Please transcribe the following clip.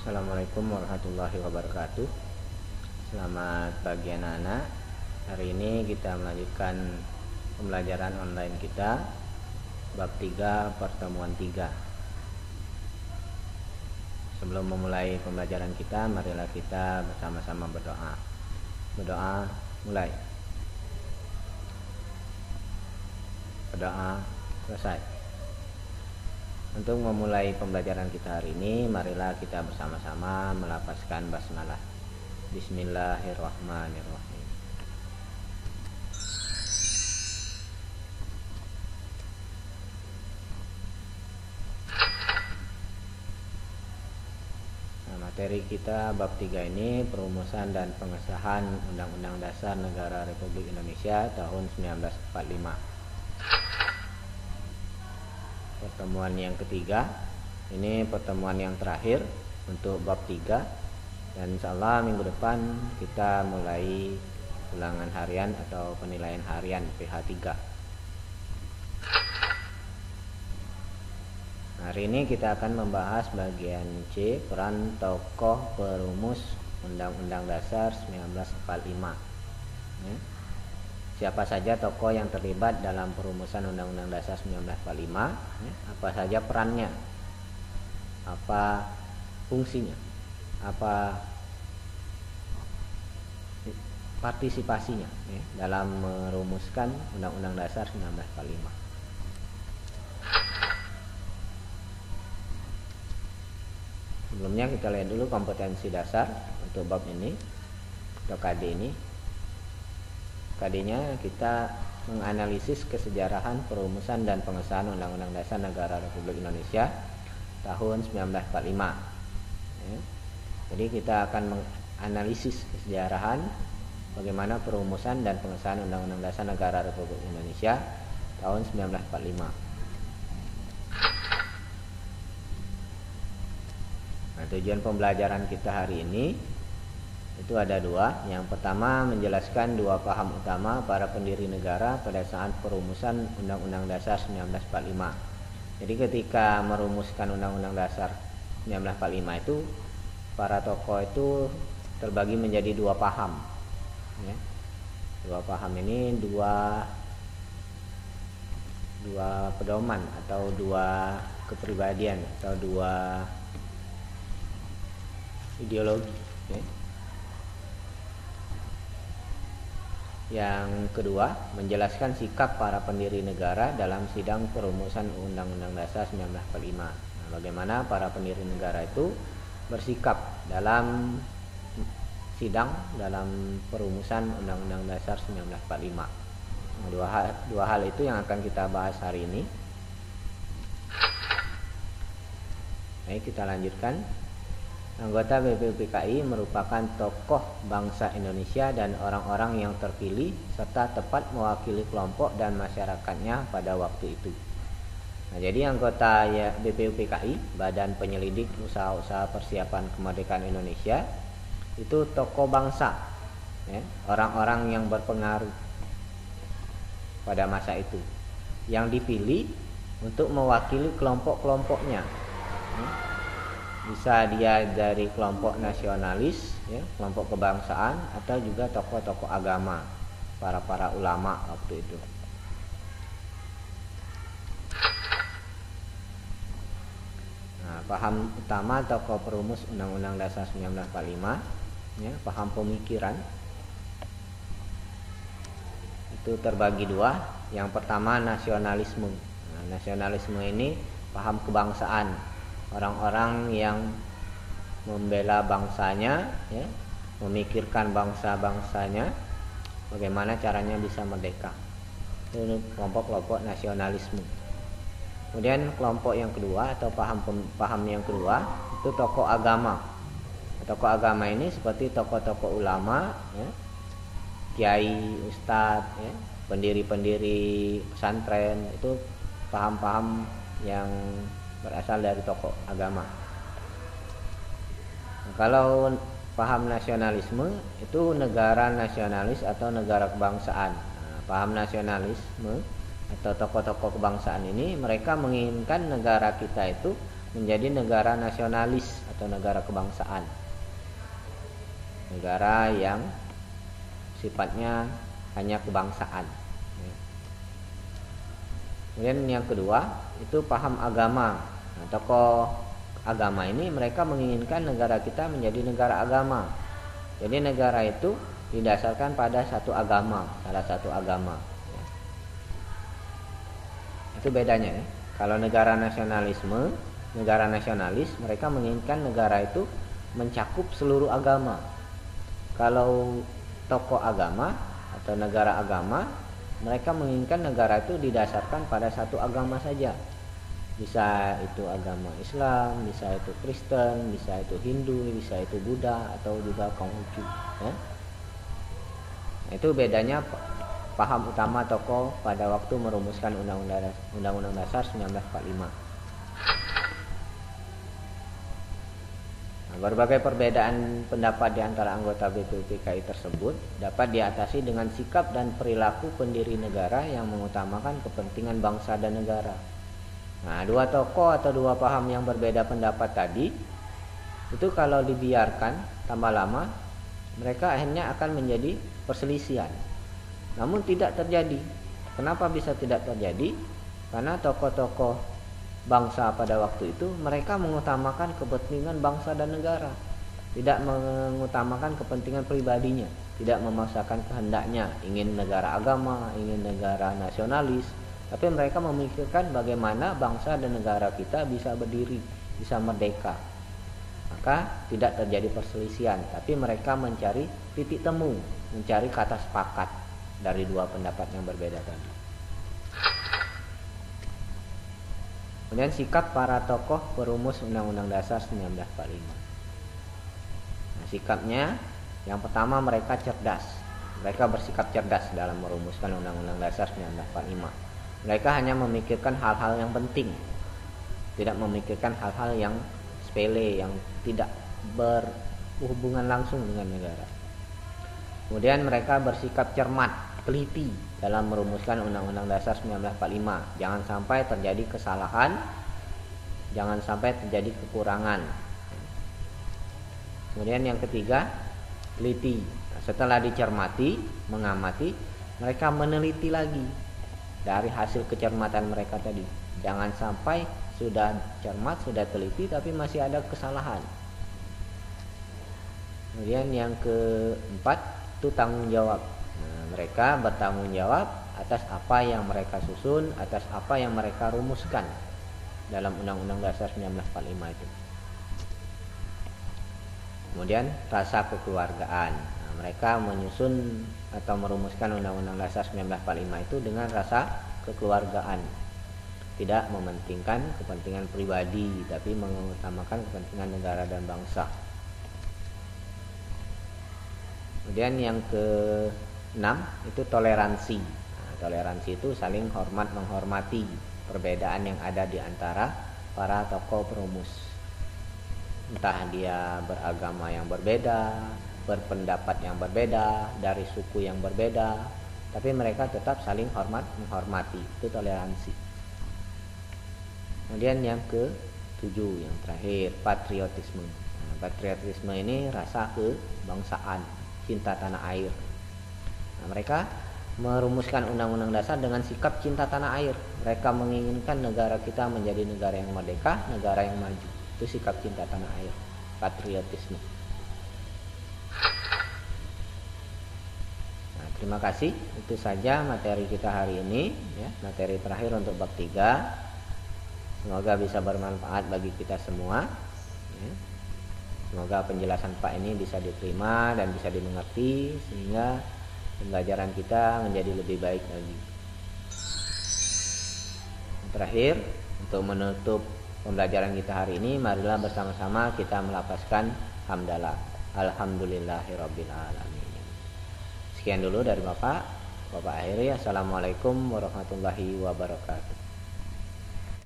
Assalamualaikum warahmatullahi wabarakatuh. Selamat pagi anak-anak. Hari ini kita melanjutkan pembelajaran online kita bab 3 pertemuan 3. Sebelum memulai pembelajaran kita, marilah kita bersama-sama berdoa. Berdoa, mulai. Berdoa, selesai. Untuk memulai pembelajaran kita hari ini, marilah kita bersama-sama melafazkan basmalah. Bismillahirrahmanirrahim. Nah, materi kita bab 3 ini perumusan dan pengesahan Undang-Undang Dasar Negara Republik Indonesia tahun 1945. Pertemuan yang ketiga, ini pertemuan yang terakhir untuk bab 3, dan insyaallah minggu depan kita mulai ulangan harian atau penilaian harian PH3. Hari ini kita akan membahas bagian C, peran tokoh perumus Undang-Undang Dasar 1945. Siapa saja tokoh yang terlibat dalam perumusan Undang-Undang Dasar 1945, apa saja perannya, apa fungsinya, apa partisipasinya dalam merumuskan Undang-Undang Dasar 1945. Sebelumnya kita lihat dulu kompetensi dasar untuk bab ini atau KD ini. KD-nya kita menganalisis kesejarahan perumusan dan pengesahan Undang-Undang Dasar Negara Republik Indonesia tahun 1945. Jadi kita akan menganalisis kesejarahan bagaimana perumusan dan pengesahan Undang-Undang Dasar Negara Republik Indonesia tahun 1945. Nah, tujuan pembelajaran kita hari ini itu ada dua. Yang pertama, menjelaskan dua paham utama para pendiri negara pada saat perumusan Undang-Undang Dasar 1945. Jadi ketika merumuskan Undang-Undang Dasar 1945 itu, para tokoh itu terbagi menjadi dua paham. Dua paham ini dua pedoman atau dua kepribadian atau dua ideologi. Yang kedua, menjelaskan sikap para pendiri negara dalam sidang perumusan Undang-Undang Dasar 1945. Nah, bagaimana para pendiri negara itu bersikap dalam sidang dalam perumusan Undang-Undang Dasar 1945. Nah, dua hal itu yang akan kita bahas hari ini. Baik, kita lanjutkan. Anggota BPUPKI merupakan tokoh bangsa Indonesia dan orang-orang yang terpilih serta tepat mewakili kelompok dan masyarakatnya pada waktu itu. Nah, jadi anggota BPUPKI, Badan Penyelidik Usaha-Usaha Persiapan Kemerdekaan Indonesia, itu tokoh bangsa, orang-orang yang berpengaruh pada masa itu, yang dipilih untuk mewakili kelompok-kelompoknya. Bisa dia dari kelompok nasionalis, kelompok kebangsaan, atau juga tokoh-tokoh agama, para ulama waktu itu. Nah, paham utama tokoh perumus Undang-Undang Dasar 1945, paham pemikiran itu terbagi dua. Yang pertama, nasionalisme. Nah, nasionalisme ini paham kebangsaan, orang-orang yang membela bangsanya, memikirkan bangsa-bangsanya, bagaimana caranya bisa merdeka. Itu kelompok-kelompok nasionalisme. Kemudian kelompok yang kedua atau paham yang kedua itu tokoh agama. Tokoh agama ini seperti tokoh-tokoh ulama, kiai, ustadz, pendiri-pendiri pesantren, itu paham-paham yang berasal dari tokoh agama. Nah, kalau paham nasionalisme itu negara nasionalis atau negara kebangsaan. Nah, paham nasionalisme atau tokoh-tokoh kebangsaan ini mereka menginginkan negara kita itu menjadi negara nasionalis atau negara kebangsaan. Negara yang sifatnya hanya kebangsaan. Kemudian yang kedua itu paham agama. Nah, tokoh agama ini mereka menginginkan negara kita menjadi negara agama. Jadi negara itu didasarkan pada satu agama, salah satu agama. Itu bedanya ya. Kalau negara nasionalis, mereka menginginkan negara itu mencakup seluruh agama. Kalau tokoh agama atau negara agama, mereka menginginkan negara itu didasarkan pada satu agama saja. Bisa itu agama Islam, bisa itu Kristen, bisa itu Hindu, bisa itu Buddha, atau juga Konghucu ya. Itu bedanya paham utama tokoh pada waktu merumuskan Undang-Undang Dasar 1945. Berbagai perbedaan pendapat di antara anggota BPUPKI tersebut dapat diatasi dengan sikap dan perilaku pendiri negara yang mengutamakan kepentingan bangsa dan negara. Nah, dua tokoh atau dua paham yang berbeda pendapat tadi itu kalau dibiarkan tambah lama, mereka akhirnya akan menjadi perselisihan. Namun tidak terjadi. Kenapa bisa tidak terjadi? Karena tokoh-tokoh bangsa pada waktu itu mereka mengutamakan kepentingan bangsa dan negara, tidak mengutamakan kepentingan pribadinya, tidak memaksakan kehendaknya ingin negara agama, ingin negara nasionalis, tapi mereka memikirkan bagaimana bangsa dan negara kita bisa berdiri, bisa merdeka. Maka tidak terjadi perselisihan, tapi mereka mencari titik temu, mencari kata sepakat dari dua pendapat yang berbeda tadi. Kemudian sikap para tokoh perumus Undang-Undang Dasar 1945. Nah, sikapnya yang pertama mereka cerdas. Mereka bersikap cerdas dalam merumuskan Undang-Undang Dasar 1945. Mereka hanya memikirkan hal-hal yang penting, tidak memikirkan hal-hal yang sepele, yang tidak berhubungan langsung dengan negara. Kemudian mereka bersikap cermat, teliti dalam merumuskan Undang-Undang Dasar 1945. Jangan sampai terjadi kesalahan, jangan sampai terjadi kekurangan. Kemudian yang ketiga, teliti. Nah, setelah dicermati, mengamati, mereka meneliti lagi dari hasil kecermatan mereka tadi. Jangan sampai sudah cermat, sudah teliti, tapi masih ada kesalahan. Kemudian yang keempat itu tanggung jawab. Nah, mereka bertanggung jawab atas apa yang mereka susun, atas apa yang mereka rumuskan dalam Undang-Undang Dasar 1945 itu. Kemudian rasa kekeluargaan. Nah, mereka menyusun atau merumuskan Undang-Undang Dasar 1945 itu dengan rasa kekeluargaan. Tidak mementingkan kepentingan pribadi, tapi mengutamakan kepentingan negara dan bangsa. Kemudian yang ke-6 itu toleransi. Nah, toleransi itu saling hormat menghormati perbedaan yang ada di antara para tokoh perumus. Entah dia beragama yang berbeda, berpendapat yang berbeda, dari suku yang berbeda, tapi mereka tetap saling hormat menghormati. Itu toleransi. Kemudian yang ke-7 yang terakhir, patriotisme. Nah, patriotisme ini rasa kebangsaan, cinta tanah air. Nah, mereka merumuskan Undang-Undang Dasar dengan sikap cinta tanah air. Mereka menginginkan negara kita menjadi negara yang merdeka, negara yang maju. Itu sikap cinta tanah air, patriotisme. Nah, terima kasih. Itu saja materi kita hari ini ya, materi terakhir untuk bab 3. Semoga bisa bermanfaat bagi kita semua ya. Semoga penjelasan Pak ini bisa diterima dan bisa dimengerti sehingga pembelajaran kita menjadi lebih baik lagi. Terakhir, untuk menutup pembelajaran kita hari ini, marilah bersama-sama kita melafazkan hamdalah. Alhamdulillahirabbil alamin. Sekian dulu dari Bapak akhiri. Assalamualaikum warahmatullahi wabarakatuh.